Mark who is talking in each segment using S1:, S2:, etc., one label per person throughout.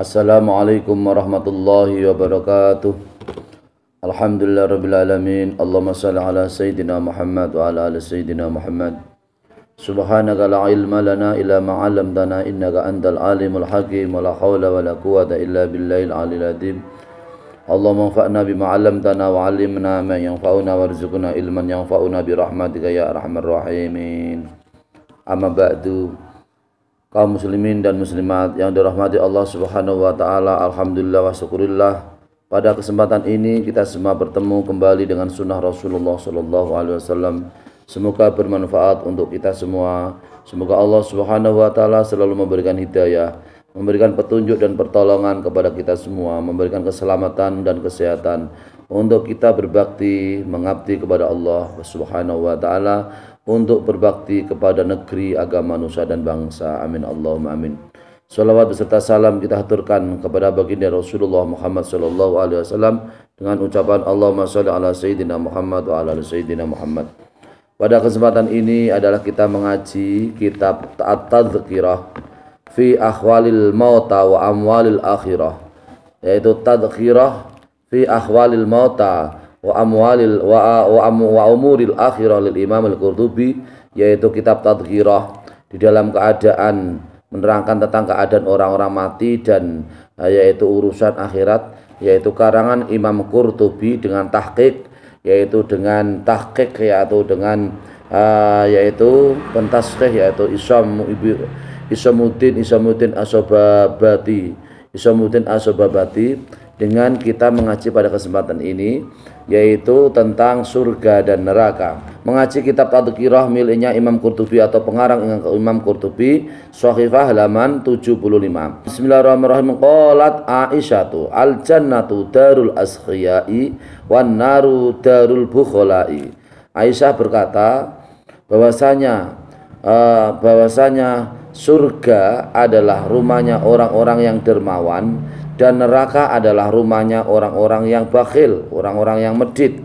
S1: Assalamualaikum warahmatullahi wabarakatuh. Alhamdulillah rabbil alamin. Allahumma shalli ala sayyidina Muhammad wa ala ali sayyidina Muhammad. Subhanaka la ilma lana illa ma 'allamtana innaka antal alimul hakim wa la haula wa la quwwata illa billahil aliyil azim. Allahumma anfa'na bima 'allamtana wa 'allimna ma yanfa'una warzuqna ilman yanfa'una bi rahmatika ya arhamar rahimin. Amma ba'du. Kaum muslimin dan muslimat yang dirahmati Allah Subhanahu wa taala, alhamdulillah wa syukurillah. Pada kesempatan ini kita semua bertemu kembali dengan sunnah Rasulullah sallallahu alaihi wasallam. Semoga bermanfaat untuk kita semua. Semoga Allah Subhanahu wa taala selalu memberikan hidayah, memberikan petunjuk dan pertolongan kepada kita semua, memberikan keselamatan dan kesehatan untuk kita berbakti, mengabdi kepada Allah Subhanahu wa taala, untuk berbakti kepada negeri, agama, nusa dan bangsa. Amin Allahumma amin. Salawat beserta salam kita haturkan kepada baginda Rasulullah Muhammad sallallahu alaihi wasallam dengan ucapan Allahumma shalli ala sayyidina Muhammad wa ala ali sayyidina Muhammad. Pada kesempatan ini adalah kita mengaji kitab At-Tadhkirah fi Ahwalil Mauta wa Amwalil Akhirah, yaitu Tadhkirah fi Ahwalil Mauta wa amwalil wa umuril akhirah lil Imam Al-Qurtubi, yaitu kitab Tadhkirah di dalam keadaan menerangkan tentang keadaan orang-orang mati dan yaitu urusan akhirat, yaitu karangan Imam Qurtubi dengan tahqiq, yaitu dengan tahqiq yaitu dengan yaitu pentasqih, yaitu Isamuddin Asobabati. Dengan kita mengaji pada kesempatan ini, yaitu tentang surga dan neraka. Mengaji kitab Tadhkirah miliknya Imam Qurtubi atau pengarang Imam Qurtubi, Shahifah halaman 75. Bismillahirrahmanirrahim. Qalat Aisyatu al-jannatu darul askhiyai wan naru darul bukholai. Aisyah berkata bahwasanya surga adalah rumahnya orang-orang yang dermawan dan neraka adalah rumahnya orang-orang yang bakhil, orang-orang yang medit.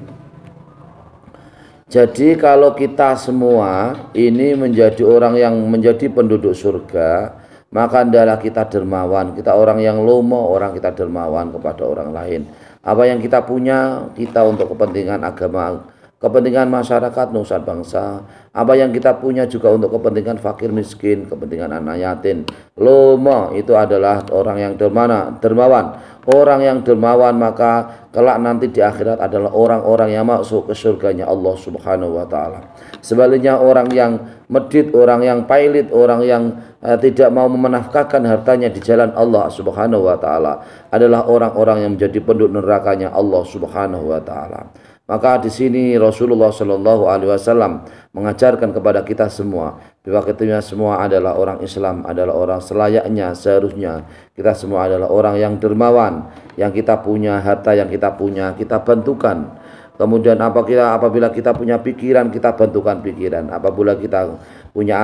S1: Jadi kalau kita semua ini menjadi orang yang menjadi penduduk surga, maka hendaklah kita dermawan, kita orang yang lomo, orang kita dermawan kepada orang lain. Apa yang kita punya, kita untuk kepentingan agama, kepentingan masyarakat, nusa bangsa. Apa yang kita punya juga untuk kepentingan fakir miskin, kepentingan anak yatim. Lomo itu adalah orang yang dermawan. Orang yang dermawan maka kelak nanti di akhirat adalah orang-orang yang masuk ke surganya Allah Subhanahu wa taala. Sebaliknya orang yang medit, orang yang pailit, orang yang tidak mau menafkahkan hartanya di jalan Allah Subhanahu wa taala adalah orang-orang yang menjadi penduduk nerakanya Allah Subhanahu wa taala. Maka di sini Rasulullah Shallallahu Alaihi Wasallam mengajarkan kepada kita semua bahwa kita semua adalah orang Islam, adalah orang selayaknya, seharusnya kita semua adalah orang yang dermawan, yang kita punya harta, yang kita punya kita bantukan. Kemudian apabila kita punya pikiran, kita bantukan pikiran. Apabila kita punya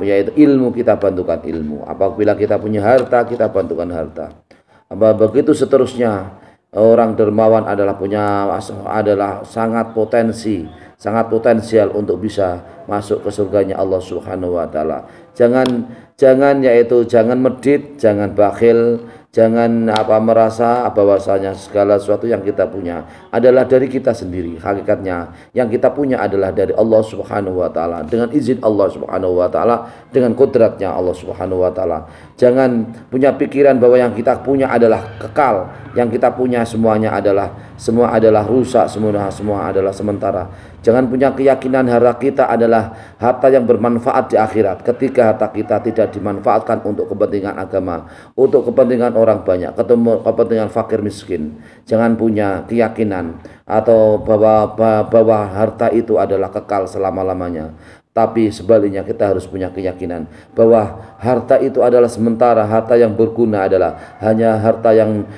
S1: yaitu ilmu, kita bantukan ilmu. Apabila kita punya harta, kita bantukan harta. Begitu seterusnya. Orang dermawan adalah sangat potensial untuk bisa masuk ke surganya Allah Subhanahu wa taala. Jangan medit, jangan bakhil, jangan merasa bahwasanya segala sesuatu yang kita punya adalah dari kita sendiri. Hakikatnya yang kita punya adalah dari Allah Subhanahu wa taala, dengan izin Allah Subhanahu wa taala, dengan kodratnya Allah Subhanahu wa taala. Jangan punya pikiran bahwa yang kita punya adalah kekal, yang kita punya semua adalah rusak, semua adalah sementara. Jangan punya keyakinan harta kita adalah harta yang bermanfaat di akhirat, ketika harta kita tidak dimanfaatkan untuk kepentingan agama, untuk kepentingan orang banyak, kepentingan fakir miskin. Jangan punya keyakinan atau bahwa harta itu adalah kekal selama-lamanya. Tapi sebaliknya kita harus punya keyakinan bahwa harta itu adalah sementara, harta yang berguna adalah hanya harta yang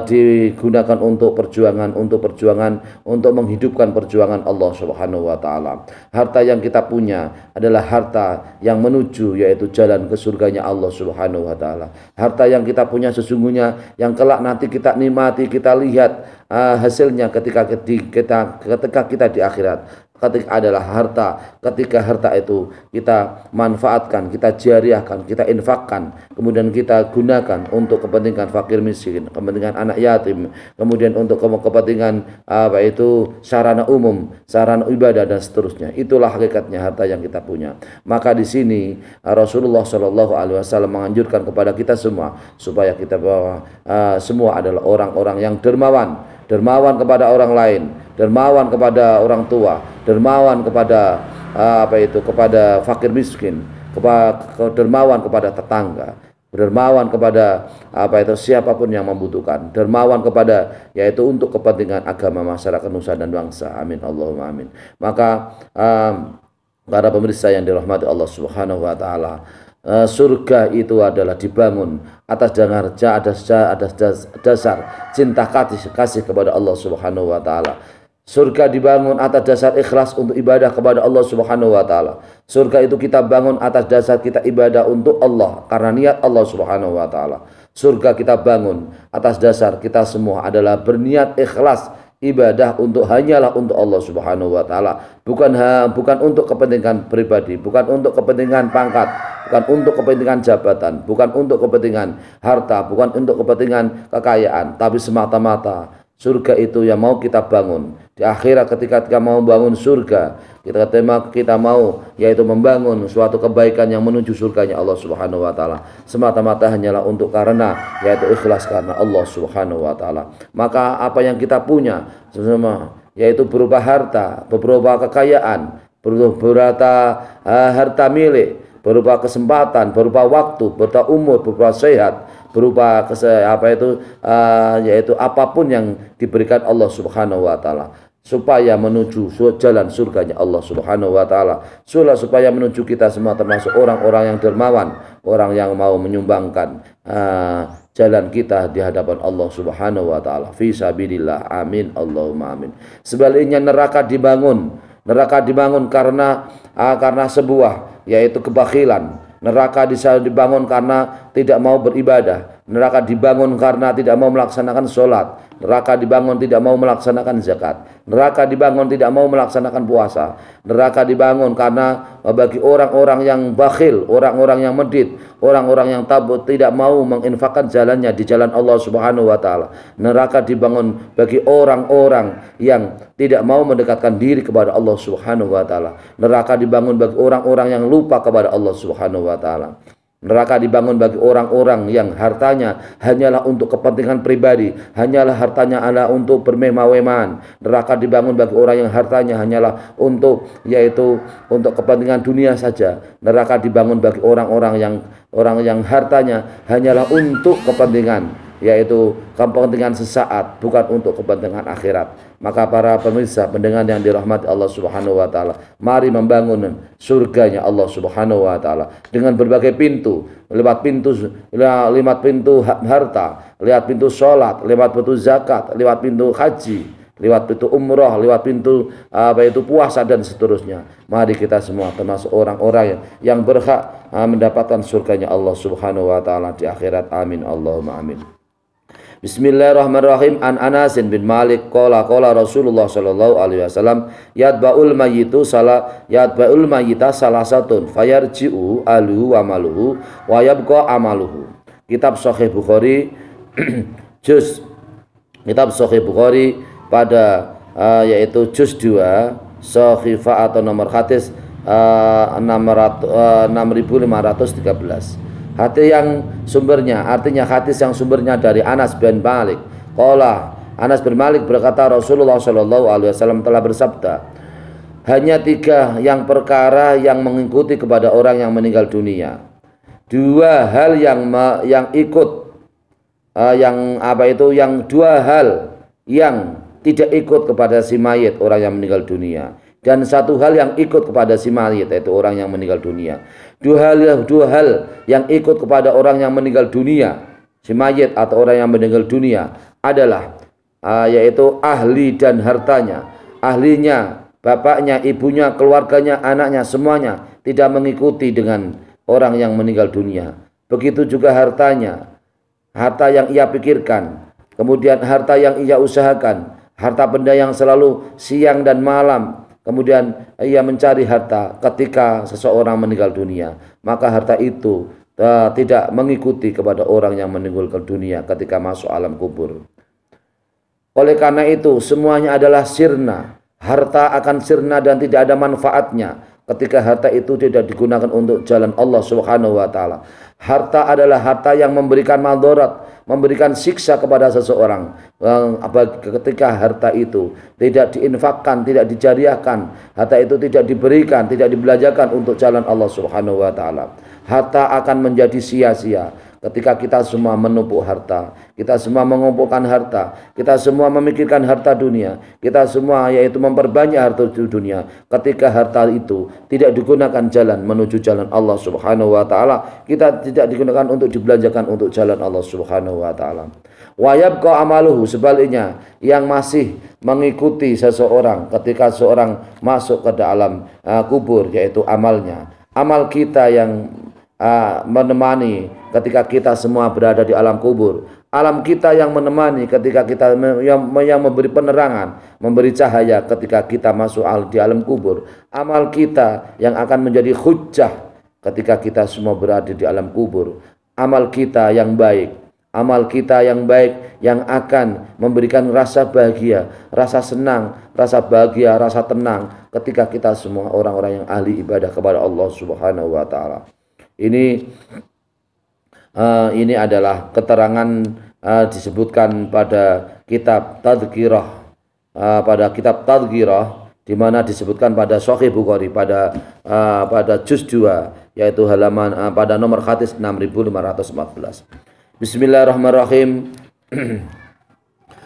S1: digunakan untuk perjuangan, untuk menghidupkan perjuangan Allah Subhanahu wa taala. Harta yang kita punya adalah harta yang menuju yaitu jalan ke surganya Allah Subhanahu wa taala. Harta yang kita punya sesungguhnya yang kelak nanti kita nikmati, kita lihat hasilnya ketika kita di akhirat. Ketika adalah harta, ketika harta itu kita manfaatkan, kita jariahkan, kita infakkan, kemudian kita gunakan untuk kepentingan fakir miskin, kepentingan anak yatim, kemudian untuk kepentingan sarana umum, sarana ibadah dan seterusnya. Itulah hakikatnya harta yang kita punya. Maka di sini Rasulullah Shallallahu Alaihi Wasallam menganjurkan kepada kita semua supaya kita semua adalah orang-orang yang dermawan kepada orang lain, dermawan kepada orang tua, dermawan kepada kepada fakir miskin, dermawan kepada tetangga, dermawan kepada siapapun yang membutuhkan, dermawan kepada yaitu untuk kepentingan agama, masyarakat, nusa dan bangsa. Amin Allahumma amin. Maka para pemirsa yang dirahmati Allah Subhanahu wa taala, surga itu adalah dibangun atas dasar cinta kasih kepada Allah Subhanahu wa taala. Surga dibangun atas dasar ikhlas untuk ibadah kepada Allah Subhanahu wa taala. Surga itu kita bangun atas dasar kita ibadah untuk Allah karena niat Allah Subhanahu wa taala. Surga kita bangun atas dasar kita semua adalah berniat ikhlas ibadah hanyalah untuk Allah Subhanahu wa taala, bukan untuk kepentingan pribadi, bukan untuk kepentingan pangkat, bukan untuk kepentingan jabatan, bukan untuk kepentingan harta, bukan untuk kepentingan kekayaan, tapi semata-mata surga itu yang mau kita bangun. Di akhirat ketika kita mau bangun surga, kita mau yaitu membangun suatu kebaikan yang menuju surganya Allah Subhanahu wa taala. Semata-mata hanyalah untuk karena yaitu ikhlas karena Allah Subhanahu wa taala. Maka apa yang kita punya semua yaitu berupa harta, berupa kekayaan, berupa harta milik, berupa kesempatan, berupa waktu, berupa umur, berupa sehat, berupa yaitu apapun yang diberikan Allah Subhanahu wa taala supaya menuju jalan surganya Allah Subhanahu wa taala, supaya menuju kita semua termasuk orang-orang yang dermawan, orang yang mau menyumbangkan jalan kita di hadapan Allah Subhanahu wa taala fi sabilillah. Amin Allahumma amin. Sebaliknya neraka dibangun karena sebuah yaitu kebakhilan. Neraka dibangun karena tidak mau beribadah. Neraka dibangun karena tidak mau melaksanakan sholat. Neraka dibangun tidak mau melaksanakan zakat. Neraka dibangun tidak mau melaksanakan puasa. Neraka dibangun karena bagi orang-orang yang bakhil, orang-orang yang medit, orang-orang yang tidak mau menginfakkan jalannya di jalan Allah Subhanahu wa taala. Neraka dibangun bagi orang-orang yang tidak mau mendekatkan diri kepada Allah Subhanahu wa taala. Neraka dibangun bagi orang-orang yang lupa kepada Allah Subhanahu wa taala. Neraka dibangun bagi orang-orang yang hartanya hanyalah untuk kepentingan pribadi, hanyalah hartanya adalah untuk bermewah-mewahan. Neraka dibangun bagi orang yang hartanya hanyalah untuk kepentingan dunia saja. Neraka dibangun bagi orang yang hartanya hanyalah untuk kepentingan yaitu kepentingan sesaat, bukan untuk kepentingan akhirat. Maka para pemirsa pendengar yang dirahmati Allah Subhanahu wa taala, mari membangun surganya Allah Subhanahu wa taala dengan berbagai pintu, lewat pintu harta, lewat pintu sholat, lewat pintu zakat, lewat pintu haji, lewat pintu umroh, lewat pintu puasa dan seterusnya. Mari kita semua termasuk orang-orang yang berhak mendapatkan surganya Allah Subhanahu wa taala di akhirat. Amin Allahumma amin. Bismillahirrahmanirrahim. An Anasin bin Malik qala Rasulullah sallallahu alaihi wasallam yatba'ul mayyita salasatun fayarji'u aluhu wa maluhu wa yabqa amaluhu. Kitab Sahih Bukhari Kitab Sahih Bukhari pada yaitu juz 2 Sahifah atau nomor hadis 6513. Hadis yang sumbernya, artinya hadis yang sumbernya dari Anas bin Malik. Anas bin Malik berkata Rasulullah Shallallahu Alaihi Wasallam telah bersabda, hanya 3 yang perkara yang mengikuti kepada orang yang meninggal dunia. 2 hal yang tidak ikut kepada si mayit orang yang meninggal dunia, dan 1 hal yang ikut kepada si mayit yaitu orang yang meninggal dunia. 2 hal yang ikut kepada orang yang meninggal dunia, si mayit atau orang yang meninggal dunia adalah yaitu ahli dan hartanya. Ahlinya, bapaknya, ibunya, keluarganya, anaknya, semuanya tidak mengikuti dengan orang yang meninggal dunia. Begitu juga hartanya, harta yang ia pikirkan, kemudian harta yang ia usahakan, harta benda yang selalu siang dan malam, kemudian ia mencari harta ketika seseorang meninggal dunia, maka harta itu tidak mengikuti kepada orang yang meninggalkan dunia ketika masuk alam kubur. Oleh karena itu semuanya adalah sirna. Harta akan sirna dan tidak ada manfaatnya ketika harta itu tidak digunakan untuk jalan Allah Subhanahu wa taala. Harta adalah harta yang memberikan madarat, memberikan siksa kepada seseorang. Ketika harta itu tidak diinfakkan, tidak dijariahkan, harta itu tidak diberikan, tidak dibelanjakan untuk jalan Allah Subhanahu wa taala, harta akan menjadi sia-sia. Ketika kita semua menumpuk harta, kita semua mengumpulkan harta, kita semua memikirkan harta dunia, kita semua yaitu memperbanyak harta dunia, ketika harta itu tidak digunakan jalan menuju jalan Allah Subhanahu wa taala, kita tidak digunakan untuk dibelanjakan untuk jalan Allah Subhanahu wa taala. Wa yabqa amaluhu, sebaliknya yang masih mengikuti seseorang ketika seorang masuk ke dalam kubur, yaitu amalnya, amal kita yang menemani ketika kita semua berada di alam kubur, alam kita yang menemani ketika kita yang memberi penerangan, memberi cahaya ketika kita masuk di alam kubur, amal kita yang akan menjadi hujjah ketika kita semua berada di alam kubur, amal kita yang baik, amal kita yang baik yang akan memberikan rasa bahagia, rasa senang, rasa bahagia, rasa tenang ketika kita semua orang-orang yang ahli ibadah kepada Allah Subhanahu wa taala. Ini adalah keterangan disebutkan pada kitab Tadhkirah, di mana disebutkan pada Sahih Bukhari pada juz 2, yaitu halaman pada nomor hadis 6514. Bismillahirrahmanirrahim.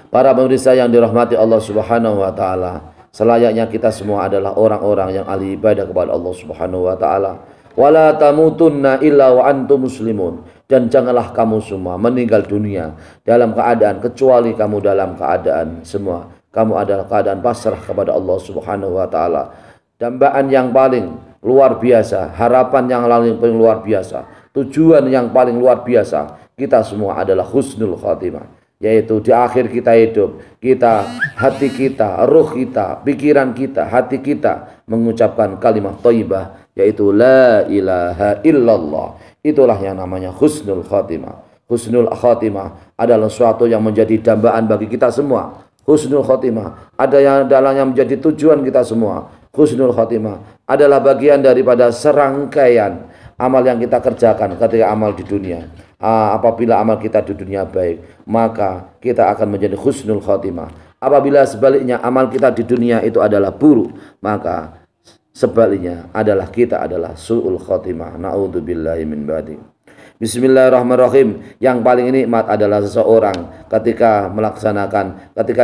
S1: Para pemirsa yang dirahmati Allah Subhanahu wa taala, selayaknya kita semua adalah orang-orang yang ahli ibadah kepada Allah Subhanahu wa taala. Wala tamutunna illa wa antum muslimun, dan janganlah kamu semua meninggal dunia dalam keadaan kecuali kamu dalam keadaan semua kamu adalah keadaan pasrah kepada Allah Subhanahu wa taala. Dambaan yang paling luar biasa, harapan yang paling luar biasa, tujuan yang paling luar biasa kita semua adalah husnul khatimah, yaitu di akhir kita hidup, hati kita, ruh kita, pikiran kita, hati kita mengucapkan kalimat thayyibah, yaitu la ilaha illallah. Itulah yang namanya husnul khatimah. Husnul khatimah adalah sesuatu yang menjadi dambaan bagi kita semua. Husnul khatimah adalah yang menjadi tujuan kita semua. Husnul khatimah adalah bagian daripada serangkaian amal yang kita kerjakan ketika amal di dunia. Apabila amal kita di dunia baik, maka kita akan menjadi husnul khatimah. Apabila sebaliknya amal kita di dunia itu adalah buruk, maka sebaliknya kita adalah su'ul khatimah. Na'udzubillahi min dzalik. Bismillahirrahmanirrahim. Yang paling nikmat adalah seseorang ketika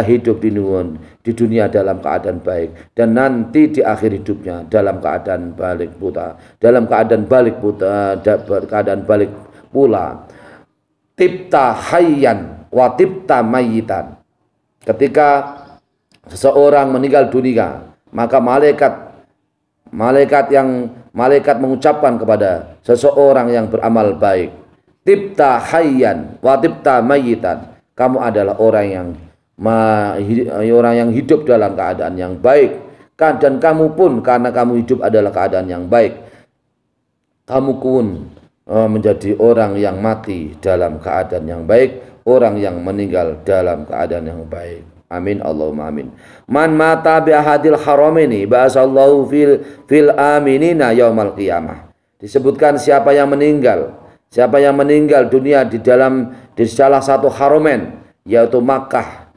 S1: hidup di dunia dalam keadaan baik, dan nanti di akhir hidupnya dalam keadaan balik pula. Tipta hayyan wa tipta mayitan. Ketika seseorang meninggal dunia, maka malaikat mengucapkan kepada seseorang yang beramal baik, tipta hayyan wa tipta mayitan, kamu adalah orang yang hidup dalam keadaan yang baik, dan kamu pun karena kamu hidup adalah keadaan yang baik, kamu pun menjadi orang yang mati dalam keadaan yang baik, orang yang meninggal dalam keadaan yang baik. Amin Allahumma amin. Man mata bi ahadil haramaini ba'asallahu fil aminina yaumal qiyamah. Disebutkan siapa yang meninggal dunia di salah satu haramain, yaitu Makkah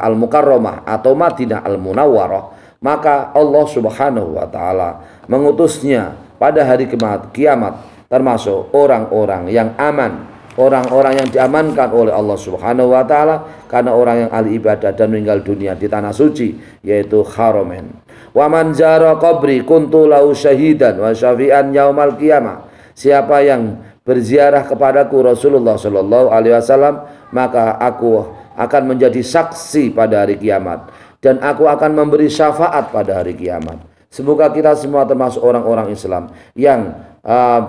S1: Al-Mukarramah atau Madinah Al-Munawwarah, maka Allah Subhanahu wa taala mengutusnya pada hari kiamat termasuk orang-orang yang aman, orang-orang yang diamankan oleh Allah Subhanahu wa taala karena orang yang ahli ibadah dan meninggal dunia di tanah suci, yaitu Haramain. Wa man zara qabri kuntu lahu syahidan wa syafi'an yaumal qiyamah. Siapa yang berziarah kepadaku Rasulullah sallallahu alaihi wasallam, maka aku akan menjadi saksi pada hari kiamat dan aku akan memberi syafaat pada hari kiamat. Semoga kita semua termasuk orang-orang Islam yang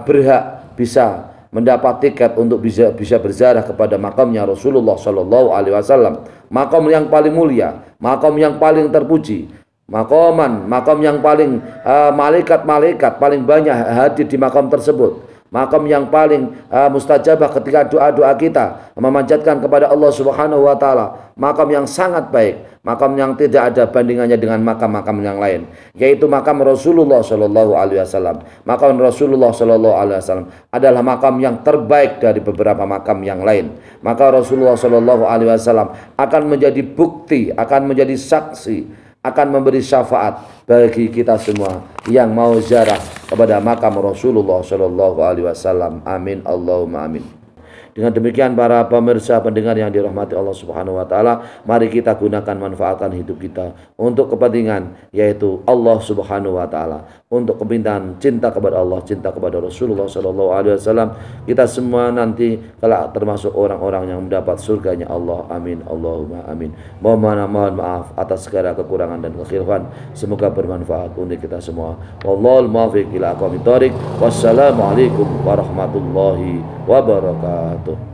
S1: berhak bisa mendapat tiket untuk bisa berziarah kepada makamnya Rasulullah Shallallahu Alaihi Wasallam, makam yang paling mulia, makam yang paling terpuji, makam yang paling malaikat-malaikat paling banyak hadir di makam tersebut, makam yang paling mustajabah ketika doa-doa kita memanjatkan kepada Allah Subhanahu wa taala, makam yang sangat baik, makam yang tidak ada bandingannya dengan makam-makam yang lain, yaitu makam Rasulullah Shallallahu Alaihi Wasallam. Makam Rasulullah Shallallahu Alaihi Wasallam adalah makam yang terbaik dari beberapa makam yang lain. Maka Rasulullah Shallallahu Alaihi Wasallam akan menjadi bukti, akan menjadi saksi, akan memberi syafaat bagi kita semua yang mau ziarah kepada makam Rasulullah Shallallahu Alaihi Wasallam. Amin Allahumma amin. Dengan demikian para pemirsa pendengar yang dirahmati Allah Subhanahu wa taala, mari kita gunakan manfaatkan hidup kita untuk kepentingan yaitu Allah Subhanahu wa taala, untuk kepentingan cinta kepada Allah, cinta kepada Rasulullah Shallallahu Alaihi Wasallam. Kita semua nanti kelak termasuk orang-orang yang mendapat surganya Allah. Amin Allahumma amin. Mohon maaf atas segala kekurangan dan kekhilafan. Semoga bermanfaat untuk kita semua. Wallahul muwaffiq ila aqwamit thoriq. Wassalamualaikum warahmatullahi wabarakatuh.